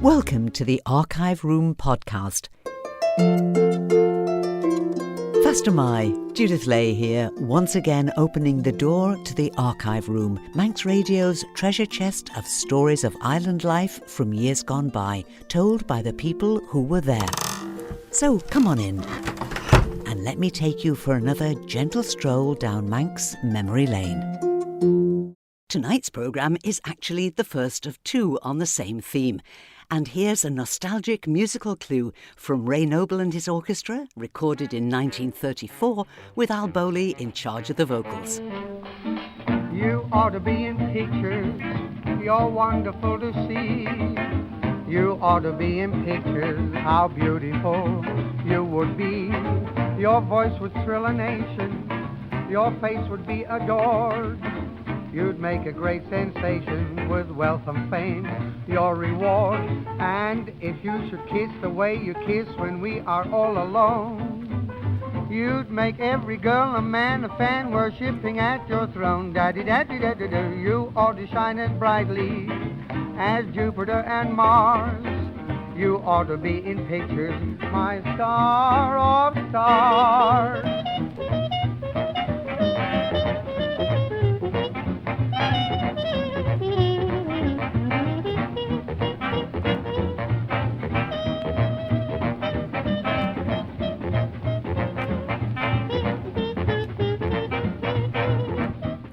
Welcome to the Archive Room podcast. Faster Mai, Judith Lay here, once again opening the door to the Archive Room, Manx Radio's treasure chest of stories of island life from years gone by, told by the people who were there. So come on in, and let me take you for another gentle stroll down Manx memory lane. Tonight's programme is actually the first of two on the same theme. And here's a nostalgic musical clue from Ray Noble and his orchestra, recorded in 1934, with Al Bowley in charge of the vocals. You ought to be in pictures, you're wonderful to see. You ought to be in pictures, how beautiful you would be. Your voice would thrill a nation, your face would be adored. You'd make a great sensation with wealth and fame, your reward. And if you should kiss the way you kiss when we are all alone, you'd make every girl and man a fan worshipping at your throne. Daddy-daddy-daddy-do, you ought to shine as brightly as Jupiter and Mars. You ought to be in pictures, my star of stars.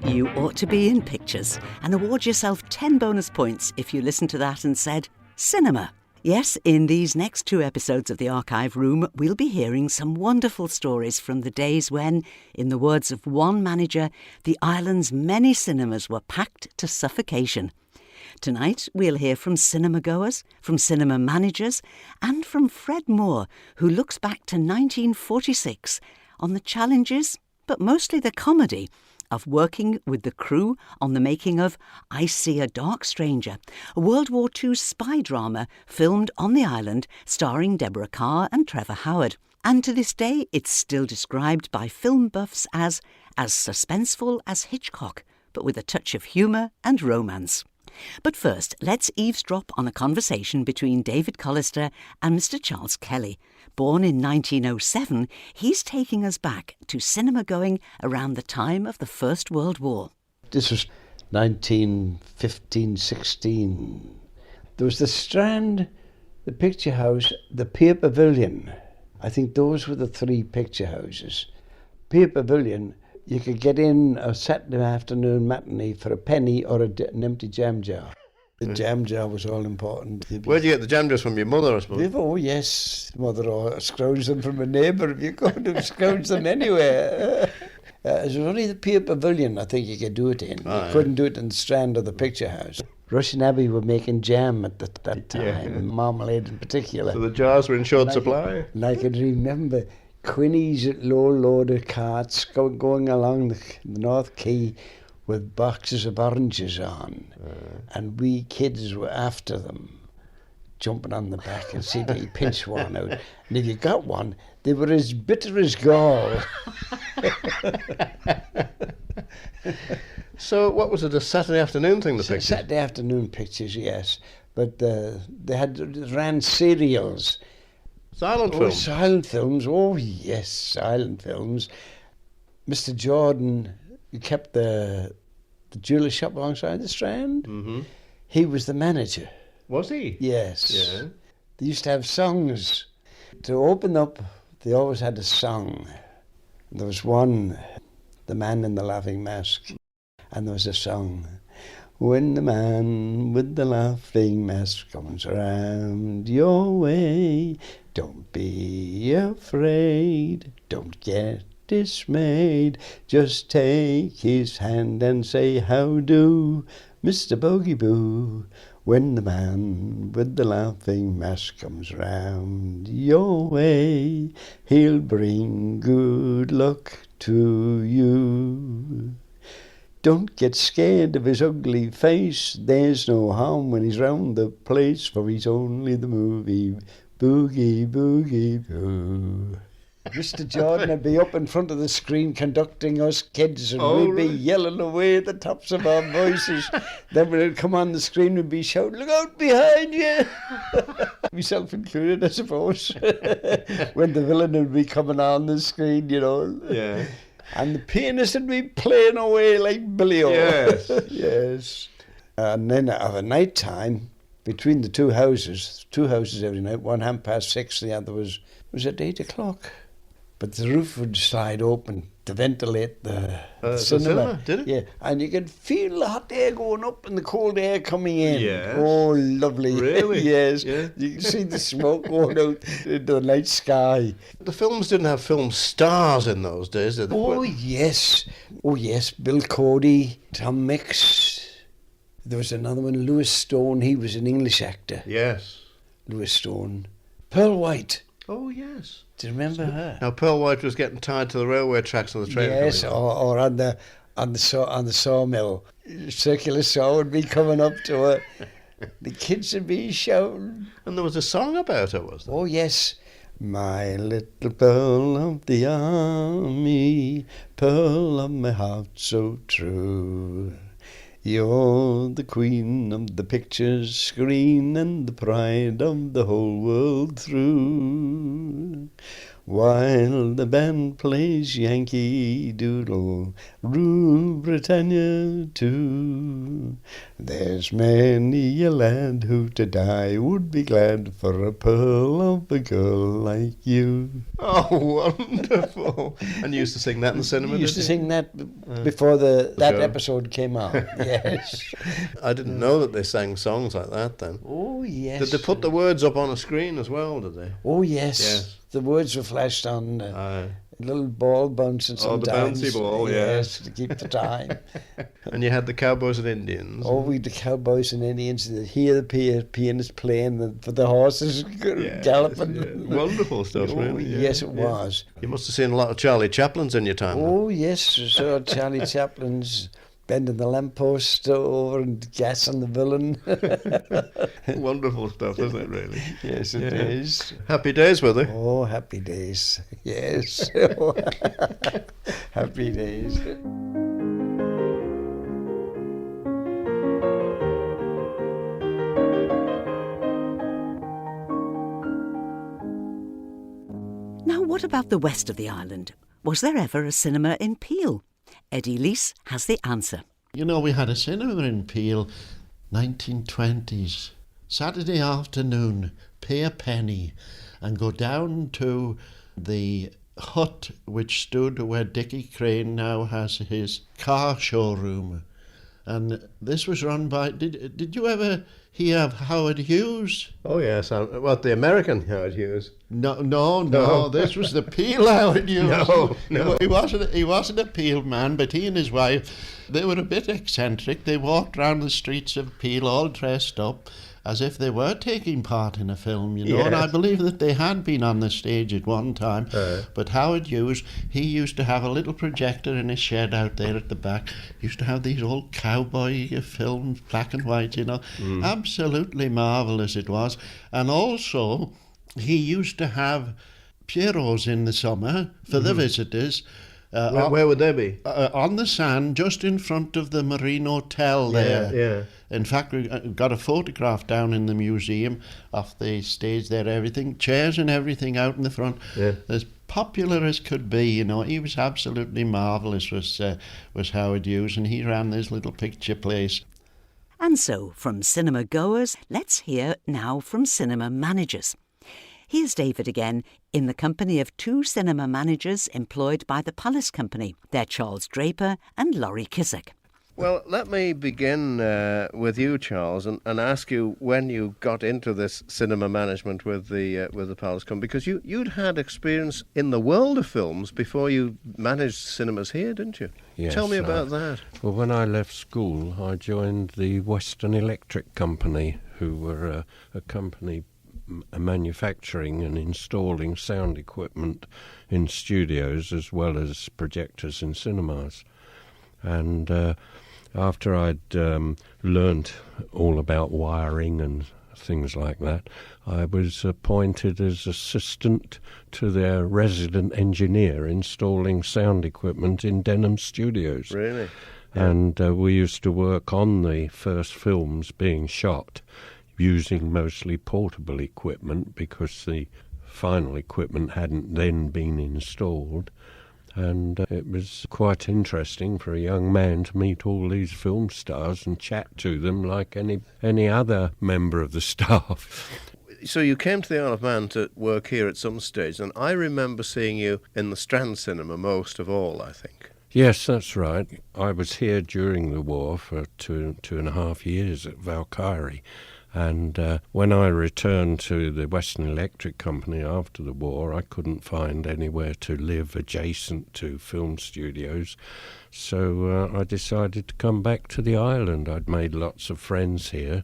You ought to be in pictures, and award yourself 10 bonus points if you listened to that and said, cinema. Yes, in these next two episodes of the Archive Room, we'll be hearing some wonderful stories from the days when, in the words of one manager, the island's many cinemas were packed to suffocation. Tonight, we'll hear from cinema goers, from cinema managers, and from Fred Moore, who looks back to 1946 on the challenges, but mostly the comedy, of working with the crew on the making of I See a Dark Stranger, a World War II spy drama filmed on the island starring Deborah Kerr and Trevor Howard. And to this day, it's still described by film buffs as suspenseful as Hitchcock, but with a touch of humour and romance. But first, let's eavesdrop on a conversation between David Collister and Mr. Charles Kelly. Born in 1907, he's taking us back to cinema going around the time of the First World War. This was 1915-16. There was the Strand, the Picture House, the Pier Pavilion. I think those were the three picture houses. Pier Pavilion, you could get in a Saturday afternoon matinee for a penny or an empty jam jar. The jam jar was all important. Where'd you get the jam jars from? Your mother, I suppose? Oh, yes. Mother, or scrounge them from a neighbour if you could have scrounged them anywhere. It was only the Pier Pavilion I think you could do it in. You couldn't do it in the Strand or the Picture House. Russian Abbey were making jam at that time, marmalade in particular. So the jars were in short supply? And I can remember Quinny's low-loaded carts going along the North Quay with boxes of oranges on, and we kids were after them, jumping on the back and see if you pinch one out. And if you got one, they were as bitter as gall. So what was it, a Saturday afternoon thing, the pictures? Saturday afternoon pictures, yes. But they ran serials. Silent films? Silent films, oh yes, silent films. Mr. Jordan, he kept the jewellery shop alongside the Strand. Mm-hmm. He was the manager. Was he? Yes. Yeah. They used to have songs. To open up, they always had a song. There was one, The Man in the Laughing Mask, and there was a song. When the man with the laughing mask comes round your way, don't be afraid, don't get dismayed, just take his hand and say, how do, Mr. Bogey Boo, when the man with the laughing mask comes round your way, he'll bring good luck to you. Don't get scared of his ugly face, there's no harm when he's round the place, for he's only the movie Boogie Boogie Boo. Mr. Jordan would be up in front of the screen conducting us kids, and Oh, we'd be right. yelling away at the tops of our voices. Then when it'd come on the screen, we'd be shouting, "Look out behind you!" Myself included, I suppose. When the villain would be coming on the screen, you know. Yeah. And the pianist would be playing away like Billy O. Yes. Yes. And then of a night time, between the two houses every night, one 6:30, the other was at 8 o'clock. But the roof would slide open to ventilate the cinema. Did it? Yeah, and you could feel the hot air going up and the cold air coming in. Yes. Oh, lovely. Really? Yes. Yeah. You can see the smoke going out into the night sky. The films didn't have film stars in those days, did they? Oh, yes. Oh, yes. Bill Cody, Tom Mix. There was another one, Lewis Stone. He was an English actor. Yes. Lewis Stone. Pearl White. Oh, yes. Do you remember her? Now, Pearl White was getting tied to the railway tracks on the train. Yes, coming on. or on the sawmill. Circular saw would be coming up to her. The kids would be shouting. And there was a song about her, was there? Oh, yes. My little pearl of the army, pearl of my heart so true. You're the queen of the picture screen and the pride of the whole world through. While the band plays Yankee Doodle, Rule Britannia too. There's many a lad who to die would be glad for a pearl of a girl like you. Oh, wonderful. And you used to sing that in the cinema, We used to did you? sing that before that show. episode came out. Yes. I didn't know that they sang songs like that then. Oh, yes. Did they put the words up on a screen as well, did they? Oh, yes. Yes. The words were flashed on a little ball bouncing Oh, the sometimes. bouncy ball, yes. To keep the time. And you had the Cowboys and Indians. Oh, we the Cowboys and Indians, hear the pianist playing, for the horses Yes, galloping. yeah. Wonderful stuff, Oh, really. Yeah, yes, it yeah. was. You must have seen a lot of Charlie Chaplins in your time. then. Oh, yes, I saw Charlie Chaplin's bending the lamppost over and gassing the villain. Wonderful stuff, isn't it, really? Yes, it is. Happy days, were they? Oh, happy days. Yes. Happy days. Now, what about the west of the island? Was there ever a cinema in Peel? Eddie Leece has the answer. You know, we had a cinema in Peel, 1920s. Saturday afternoon, pay a penny and go down to the hut which stood where Dickie Crane now has his car showroom. And this was run by... Did you ever hear of Howard Hughes? Oh, yes. What, the American Howard Hughes? No. This was the Peel Howard Hughes. No. He wasn't a Peel man, but he and his wife, they were a bit eccentric. They walked round the streets of Peel all dressed up as if they were taking part in a film, you know. Yes. And I believe that they had been on the stage at one time. But Howard Hughes, he used to have a little projector in his shed out there at the back. He used to have these old cowboy films, black and white, you know. Absolutely marvellous it was. And also, he used to have Pierrots in the summer for the visitors. Where would they be? On the sand, just in front of the Marine Hotel there. Yeah. In fact, we got a photograph down in the museum of the stage there, everything, chairs and everything out in the front. Yeah. As popular as could be, you know. He was absolutely marvellous, was Howard Hughes, and he ran this little picture place. And so, from cinema goers, let's hear now from cinema managers. Here's David again, in the company of two cinema managers employed by the Palace Company. They're Charles Draper and Laurie Kissack. Well, let me begin with you, Charles, and ask you when you got into this cinema management with the Palace Company, because you'd had experience in the world of films before you managed cinemas here, didn't you? Yes, Tell me about that. Well, when I left school, I joined the Western Electric Company, who were a company manufacturing and installing sound equipment in studios as well as projectors in cinemas. And after I'd learnt all about wiring and things like that. I was appointed as assistant to their resident engineer installing sound equipment in Denham Studios. Really? And we used to work on the first films being shot using mostly portable equipment because the final equipment hadn't then been installed. And it was quite interesting for a young man to meet all these film stars and chat to them like any other member of the staff. So you came to the Isle of Man to work here at some stage, and I remember seeing you in the Strand Cinema most of all, I think. Yes, that's right. I was here during the war for two and a half years at Valkyrie. And when I returned to the Western Electric Company after the war, I couldn't find anywhere to live adjacent to film studios. So I decided to come back to the island. I'd made lots of friends here,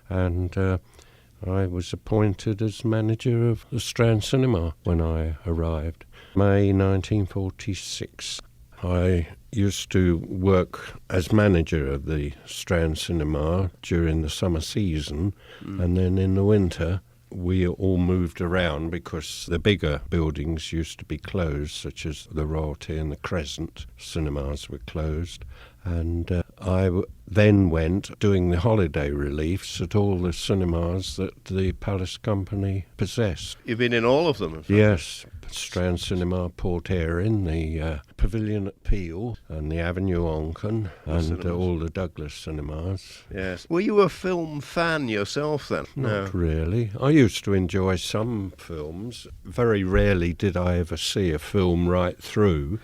and I was appointed as manager of the Strand Cinema when I arrived, May 1946. I used to work as manager of the Strand Cinema during the summer season, and then in the winter we all moved around because the bigger buildings used to be closed, such as the Royalty and the Crescent cinemas were closed. And I then went doing the holiday reliefs at all the cinemas that the Palace Company possessed. You've been in all of them, in fact. Yes, Strand Cinema, Port Erin, the Pavilion at Peel, and the Avenue Onken, and all the Douglas cinemas. Yes. Were you a film fan yourself then? Not really. I used to enjoy some films. Very rarely did I ever see a film right through.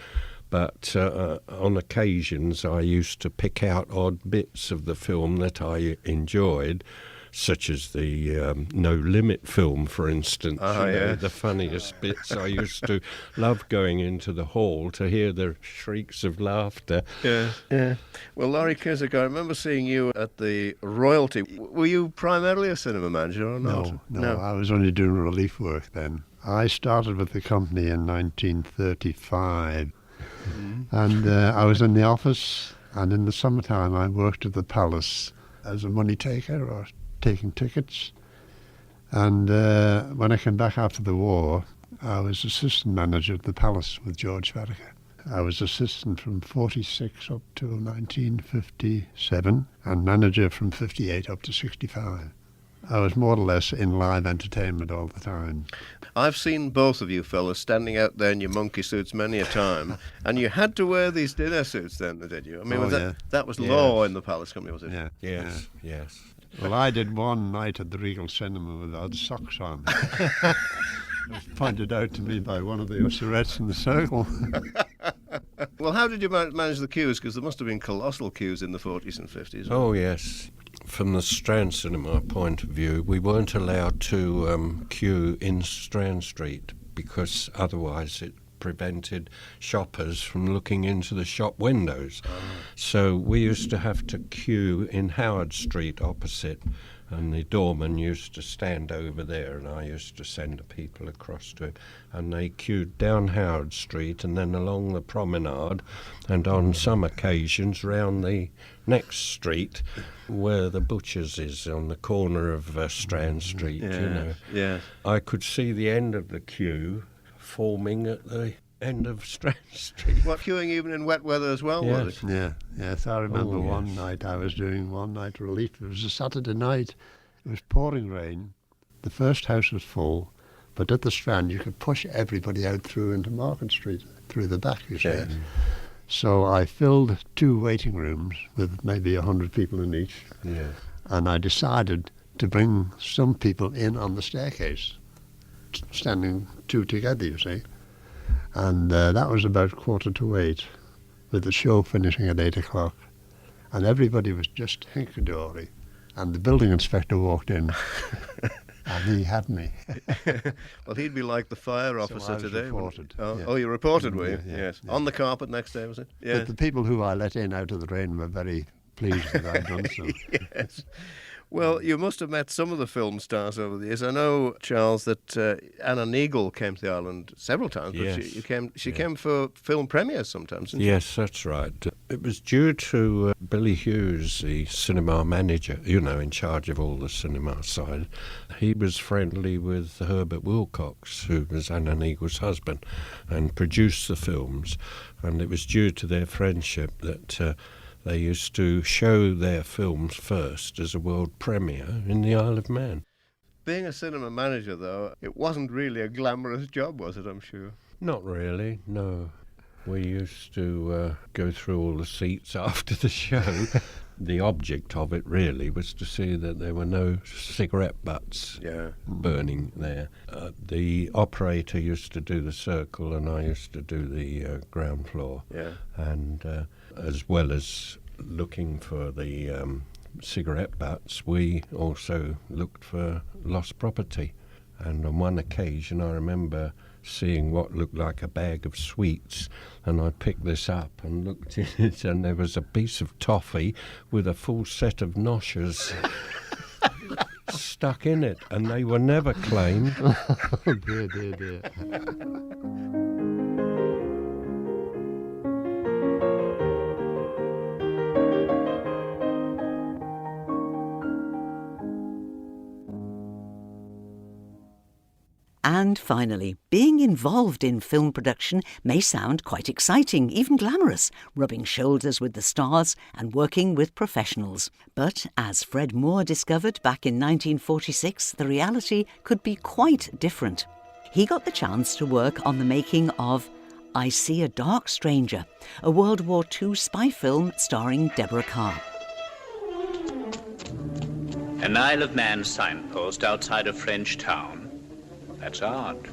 But on occasions I used to pick out odd bits of the film that I enjoyed, such as the No Limit film, for instance. The funniest bits. I used to love going into the hall to hear the shrieks of laughter. Yeah. Well, Laurie Kissack, I remember seeing you at the Royalty. Were you primarily a cinema manager or not? No, I was only doing relief work then. I started with the company in 1935. And I was in the office, and in the summertime I worked at the Palace as a money taker or taking tickets. And when I came back after the war, I was assistant manager at the Palace with George Farraker. I was assistant from 46 up to 1957 and manager from 58 up to 65. I was more or less in live entertainment all the time. I've seen both of you fellas standing out there in your monkey suits many a time, and you had to wear these dinner suits then, did you? I mean, that was law in the Palace Company, was it? Yeah. Yes. Well, I did one night at the Regal Cinema without socks on. It was pointed out to me by one of the Osserettes in the circle. Well, how did you manage the queues? Because there must have been colossal queues in the 40s and 50s. Oh, yes. From the Strand Cinema point of view, we weren't allowed to queue in Strand Street because otherwise it prevented shoppers from looking into the shop windows. So we used to have to queue in Howard Street opposite, and the doorman used to stand over there, and I used to send people across to him, and they queued down Howard Street and then along the promenade, and on some occasions round the next street where the butcher's is on the corner of Strand Street. Yeah. I could see the end of the queue forming at the end of Strand Street. What, queuing even in wet weather as well, was it? Yes, I remember one night I was doing one night relief. It was a Saturday night. It was pouring rain. The first house was full, but at the Strand you could push everybody out through into Market Street, through the back, you see. Yeah. So I filled 2 waiting rooms with maybe 100 people in each. Yeah. And I decided to bring some people in on the staircase, standing 2 together, you see. And that was about 7:45, with the show finishing at 8 o'clock. And everybody was just hinky-dory. And the building inspector walked in, and he had me. Well, he'd be like the fire officer today. Reported. Oh, you reported, were you? Yeah. Yes. On the carpet next day, was it? Yeah. But the people who I let in out of the rain were very pleased that I'd done so. Yes. Well, you must have met some of the film stars over the years. I know, Charles, that Anna Neagle came to the island several times, but Yes. she came for film premieres sometimes, didn't she? Yes, that's right. It was due to Billy Hughes, the cinema manager, in charge of all the cinema side. He was friendly with Herbert Wilcox, who was Anna Neagle's husband, and produced the films. And it was due to their friendship that they used to show their films first as a world premiere in the Isle of Man. Being a cinema manager, though, it wasn't really a glamorous job, was it, I'm sure? Not really, no. We used to go through all the seats after the show. The object of it really was to see that there were no cigarette butts burning there. The operator used to do the circle and I used to do the ground floor. Yeah. And as well as looking for the cigarette butts, we also looked for lost property. And on one occasion I remember seeing what looked like a bag of sweets, and I picked this up and looked in it, and there was a piece of toffee with a full set of noshes stuck in it, and they were never claimed. Oh, dear. And finally, being involved in film production may sound quite exciting, even glamorous, rubbing shoulders with the stars and working with professionals. But as Fred Moore discovered back in 1946, the reality could be quite different. He got the chance to work on the making of I See a Dark Stranger, a World War II spy film starring Deborah Kerr. An Isle of Man signpost outside a French town. That's odd.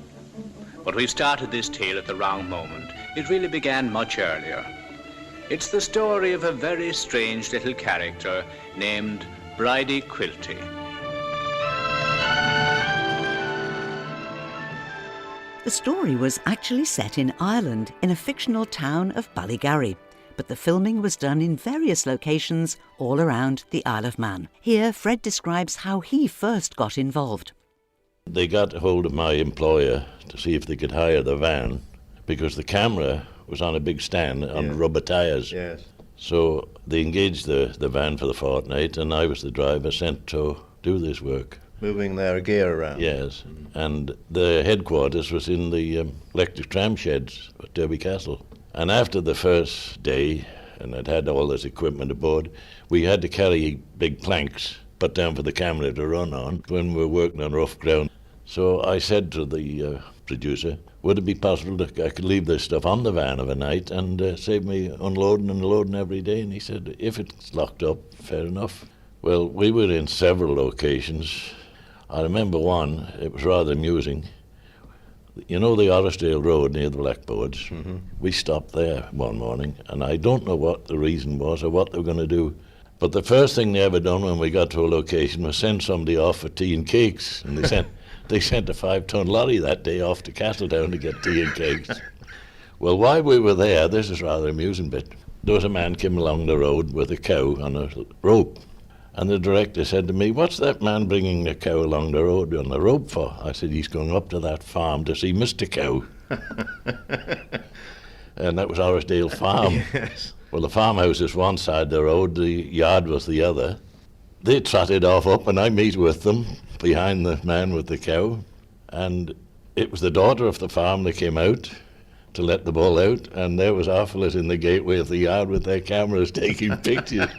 But we've started this tale at the wrong moment. It really began much earlier. It's the story of a very strange little character named Bridie Quilty. The story was actually set in Ireland in a fictional town of Ballygarry, but the filming was done in various locations all around the Isle of Man. Here, Fred describes how he first got involved. They got hold of my employer to see if they could hire the van because the camera was on a big stand on rubber tyres. Yes. So they engaged the van for the fortnight and I was the driver sent to do this work. Moving their gear around. Yes. And the headquarters was in the electric tram sheds at Derby Castle. And after the first day, and I'd had all this equipment aboard, we had to carry big planks put down for the camera to run on when we were working on rough ground. So I said to the producer, would it be possible that I could leave this stuff on the van of a night and save me unloading and loading every day? And he said, if it's locked up, fair enough. Well, we were in several locations. I remember one, it was rather amusing. You know the Orrisdale Road near the Blackboards? Mm-hmm. We stopped there one morning, and I don't know what the reason was or what they were going to do. But the first thing they ever done when we got to a location was send somebody off for tea and cakes. And they sent a 5-ton lorry that day off to Castletown to get tea and cakes. Well, while we were there, this is rather amusing bit. There was a man came along the road with a cow on a rope. And the director said to me, what's that man bringing a cow along the road on a rope for? I said, he's going up to that farm to see Mr. Cow. And that was Orrisdale Farm. Yes. Well, the farmhouse is one side of the road, the yard was the other. They trotted off up and I meet with them behind the man with the cow. And it was the daughter of the farm that came out to let the bull out. And there was our fellas in the gateway of the yard with their cameras taking pictures.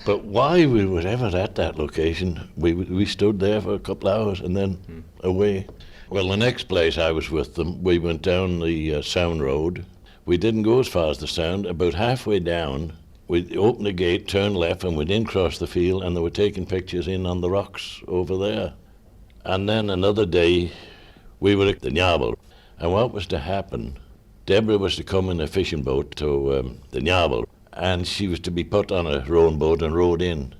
But why we were ever at that location, we stood there for a couple of hours and then away. Well, the next place I was with them, we went down the Sound Road. We didn't go as far as the Sound. About halfway down, we opened the gate, turned left, and went in across the field, and they were taking pictures in on the rocks over there. And then another day, we were at the Nyabel. And what was to happen, Deborah was to come in a fishing boat to the Nyabel, and she was to be put on a rowing boat and rowed in.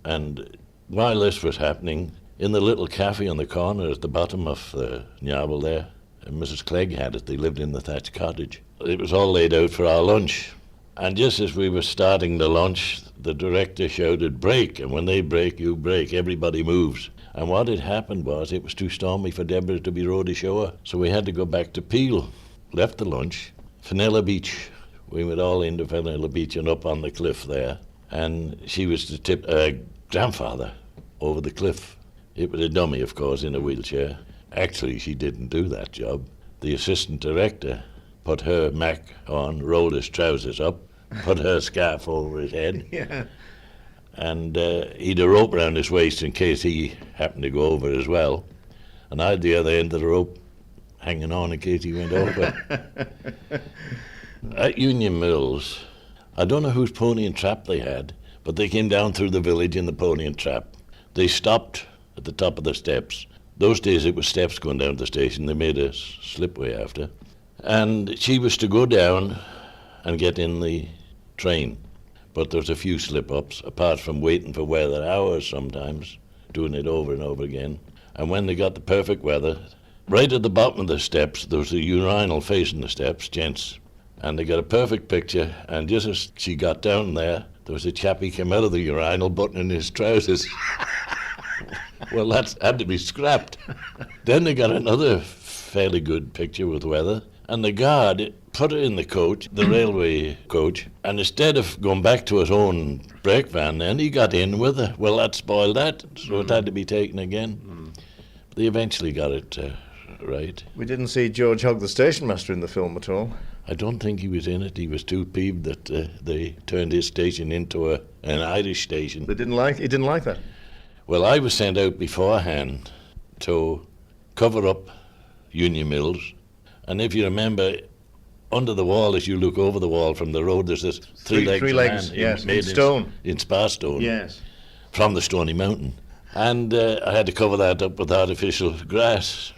And while this was happening, in the little cafe on the corner at the bottom of the Nyabel there, Mrs. Clegg had it. They lived in the thatched cottage. It was all laid out for our lunch. And just as we were starting the launch, the director shouted, "Break!" And when they break, you break. Everybody moves. And what had happened was it was too stormy for Deborah to be rowed ashore. So we had to go back to Peel. Left the lunch. Fenella Beach. We went all into Fenella Beach and up on the cliff there. And she was to tip her grandfather over the cliff. It was a dummy, of course, in a wheelchair. Actually, she didn't do that job. The assistant director put her mac on, rolled his trousers up, put her scarf over his head. Yeah. And he'd a rope around his waist in case he happened to go over as well. And I had the other end of the rope hanging on in case he went over. At Union Mills, I don't know whose pony and trap they had, but they came down through the village in the pony and trap. They stopped at the top of the steps. Those days it was steps going down to the station. They made a slipway after. And she was to go down and get in the train. But there was a few slip-ups, apart from waiting for weather, hours sometimes, doing it over and over again. And when they got the perfect weather, right at the bottom of the steps, there was a urinal facing the steps, gents. And they got a perfect picture, and just as she got down there was a chappie came out of the urinal buttoning his trousers. Well, that had to be scrapped. Then they got another fairly good picture with weather, and the guard put her in the coach, the railway coach, and instead of going back to his own brake van then, he got in with her. Well, that spoiled that, so it had to be taken again. They eventually got it right. We didn't see George Hogg, the station master, in the film at all. I don't think he was in it. He was too peeved that they turned his station into an Irish station. He didn't like that? Well, I was sent out beforehand to cover up Union Mills. And if you remember, under the wall, as you look over the wall from the road, there's this three legs, yes, made in stone. In spa stone. Yes. From the Stony Mountain. And I had to cover that up with artificial grass.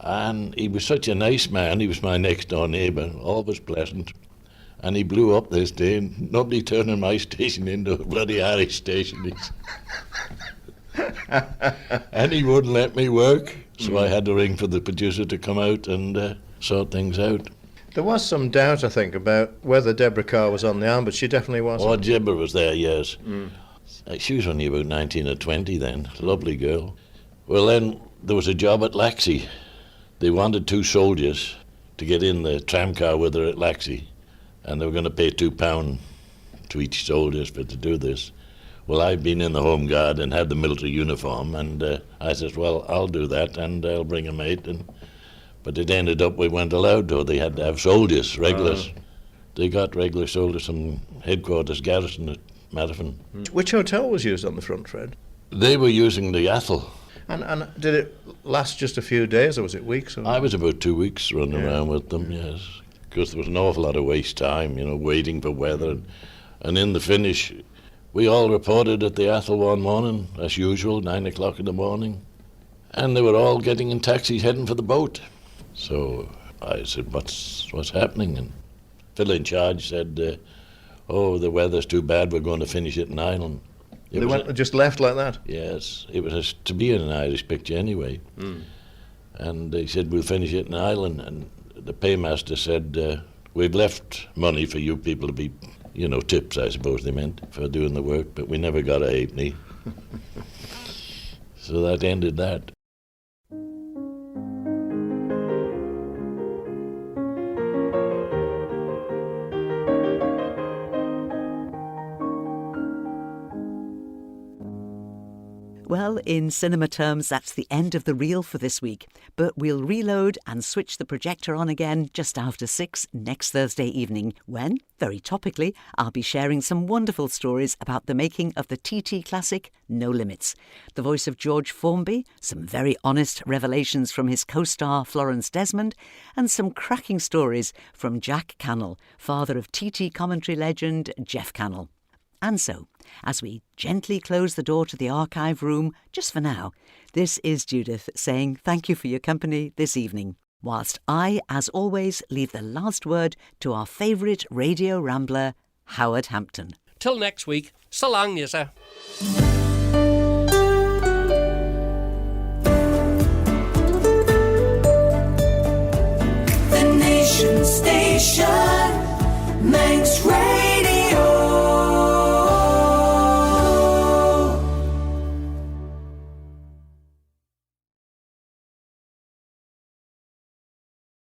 And he was such a nice man. He was my next door neighbour, always pleasant. And he blew up this day, and nobody turning my station into a bloody Irish station. And he wouldn't let me work, so I had to ring for the producer to come out and sort things out. There was some doubt, I think, about whether Deborah Kerr was on the arm, but she definitely was. Oh, Deborah was there, yes. She was only about 19 or 20 then, lovely girl. Well, then there was a job at Laxey. They wanted 2 soldiers to get in the tramcar with her at Laxey, and they were going to pay £2 to each soldier to do this. Well, I've been in the Home Guard and had the military uniform, and I said, well, I'll do that, and I'll bring a mate. But it ended up we weren't allowed to. They had to have soldiers, regulars. They got regular soldiers from headquarters garrison at Marathon. Which hotel was used on the front, Fred? They were using the Athol. And did it last just a few days, or was it weeks? Or? I was about 2 weeks running around with them, yes. Because there was an awful lot of waste time, waiting for weather. And in the finish, we all reported at the Athol one morning, as usual, 9 o'clock in the morning. And they were all getting in taxis heading for the boat. So I said, what's happening? And Phil in charge said, the weather's too bad, we're going to finish it in Ireland. They just left like that? Yes, it was to be in an Irish picture anyway. And they said, we'll finish it in Ireland. And the paymaster said, we've left money for you people to be, tips, I suppose they meant, for doing the work, but we never got a halfpenny. So that ended that. Well, in cinema terms, that's the end of the reel for this week. But we'll reload and switch the projector on again just after 6 next Thursday evening, when, very topically, I'll be sharing some wonderful stories about the making of the TT classic No Limits. The voice of George Formby, some very honest revelations from his co-star Florence Desmond, and some cracking stories from Jack Cannell, father of TT commentary legend Jeff Cannell. And so, as we gently close the door to the archive room, just for now, this is Judith saying thank you for your company this evening, whilst I, as always, leave the last word to our favourite radio rambler, Howard Hampton. Till next week, so long, yes, sir. The Nation Station, Manx Radio.